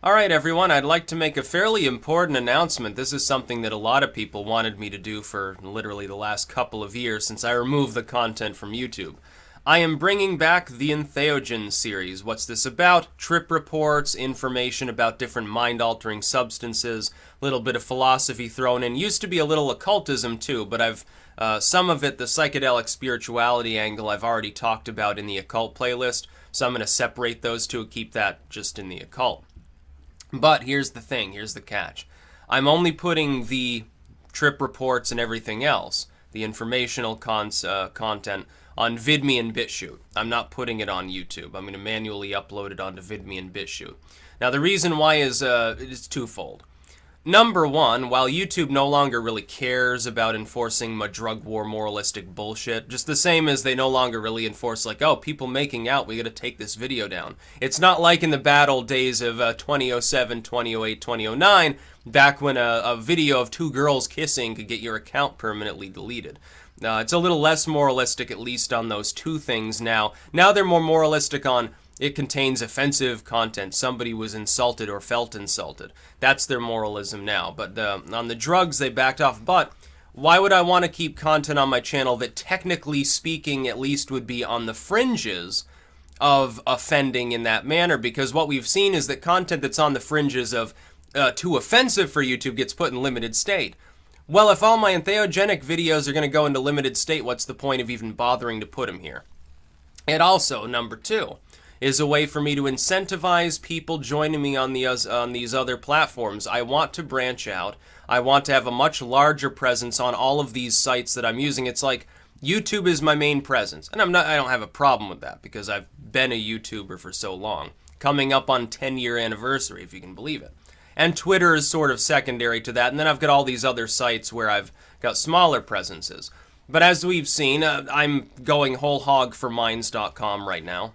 Alright everyone, I'd like to make a fairly important announcement. This is something that a lot of people wanted me to do for literally the last couple of years since I removed the content from YouTube. I am bringing back the Entheogen series. What's this about? Trip reports, information about different mind-altering substances, a little bit of philosophy thrown in. Used to be a little occultism too, but I've some of it, the psychedelic spirituality angle, I've already talked about in the occult playlist, so I'm going to separate those two and keep that just in the occult. But here's the thing, here's the catch. I'm only putting the trip reports and everything else, the informational content, on VidMe and BitChute. I'm not putting it on YouTube. I'm going to manually upload it onto VidMe and BitChute. Now the reason why is it's twofold. Number one, while YouTube no longer really cares about enforcing my drug war moralistic bullshit, just the same as they no longer really enforce like, oh, people making out, we gotta take this video down. It's not like in the bad old days of 2007, 2008, 2009, back when a video of two girls kissing could get your account permanently deleted. It's a little less moralistic, at least on those two things now. Now they're more moralistic on it contains offensive content. Somebody was insulted or felt insulted. That's their moralism now. But on the drugs, they backed off. But why would I want to keep content on my channel that technically speaking at least would be on the fringes of offending in that manner? Because what we've seen is that content that's on the fringes of too offensive for YouTube gets put in limited state. Well, if all my entheogenic videos are going to go into limited state, what's the point of even bothering to put them here? And also, number two, is a way for me to incentivize people joining me on these other platforms. I want to branch out. I want to have a much larger presence on all of these sites that I'm using. It's like YouTube is my main presence, and I don't have a problem with that because I've been a YouTuber for so long, coming up on 10-year anniversary, if you can believe it. And Twitter is sort of secondary to that, and then I've got all these other sites where I've got smaller presences. But as we've seen, I'm going whole hog for Minds.com right now.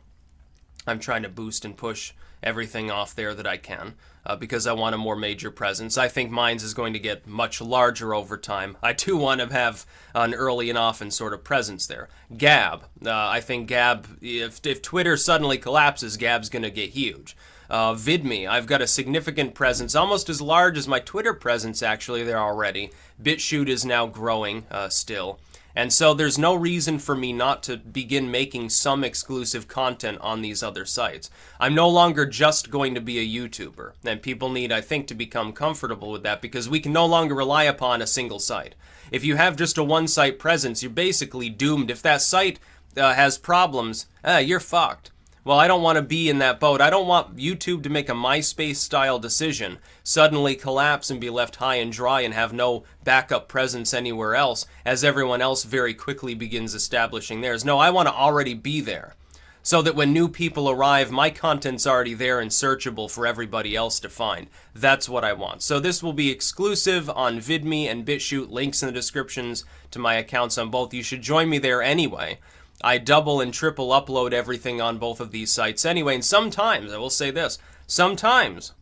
I'm trying to boost and push everything off there that I can because I want a more major presence. I think Minds is going to get much larger over time. I too want to have an early and often sort of presence there. Gab. I think Gab, if Twitter suddenly collapses, Gab's going to get huge. VidMe, I've got a significant presence, almost as large as my Twitter presence actually there already. BitChute is now growing still. And so there's no reason for me not to begin making some exclusive content on these other sites. I'm no longer just going to be a YouTuber, and people need, I think, to become comfortable with that because we can no longer rely upon a single site. If you have just a one-site presence, you're basically doomed. If that site has problems, you're fucked. Well, I don't want to be in that boat. I don't want YouTube to make a MySpace-style decision, suddenly collapse and be left high and dry and have no backup presence anywhere else, as everyone else very quickly begins establishing theirs. No, I want to already be there, so that when new people arrive, my content's already there and searchable for everybody else to find. That's what I want. So this will be exclusive on VidMe and BitChute, links in the descriptions to my accounts on both. You should join me there anyway. I double and triple upload everything on both of these sites anyway, and sometimes, I will say this, sometimes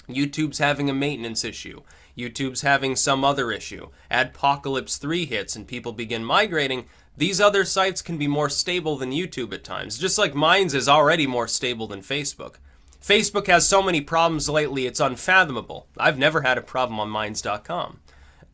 YouTube's having a maintenance issue. YouTube's having some other issue. Adpocalypse 3 hits and people begin migrating. These other sites can be more stable than YouTube at times, just like Minds is already more stable than Facebook. Facebook has so many problems lately, it's unfathomable. I've never had a problem on Minds.com.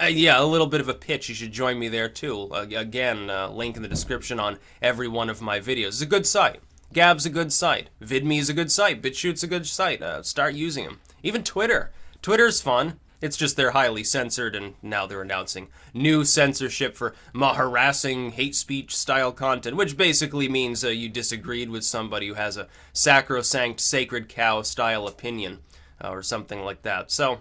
Yeah, a little bit of a pitch. You should join me there too. Again, link in the description on every one of my videos. It's a good site. Gab's a good site. VidMe is a good site. BitChute's a good site. Start using them. Even Twitter. Twitter's fun. It's just they're highly censored, and now they're announcing new censorship for harassing hate speech style content, which basically means you disagreed with somebody who has a sacrosanct sacred cow style opinion or something like that. So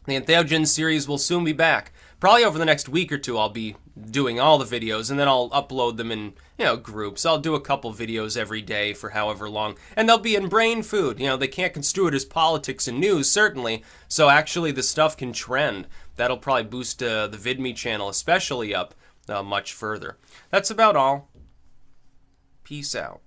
the Entheogen series will soon be back. Probably over the next week or two I'll be doing all the videos, and then I'll upload them in, groups. I'll do a couple videos every day for however long, and they'll be in brain food. They can't construe it as politics and news, certainly, so actually the stuff can trend. That'll probably boost the VidMe channel especially up much further. That's about all. Peace out.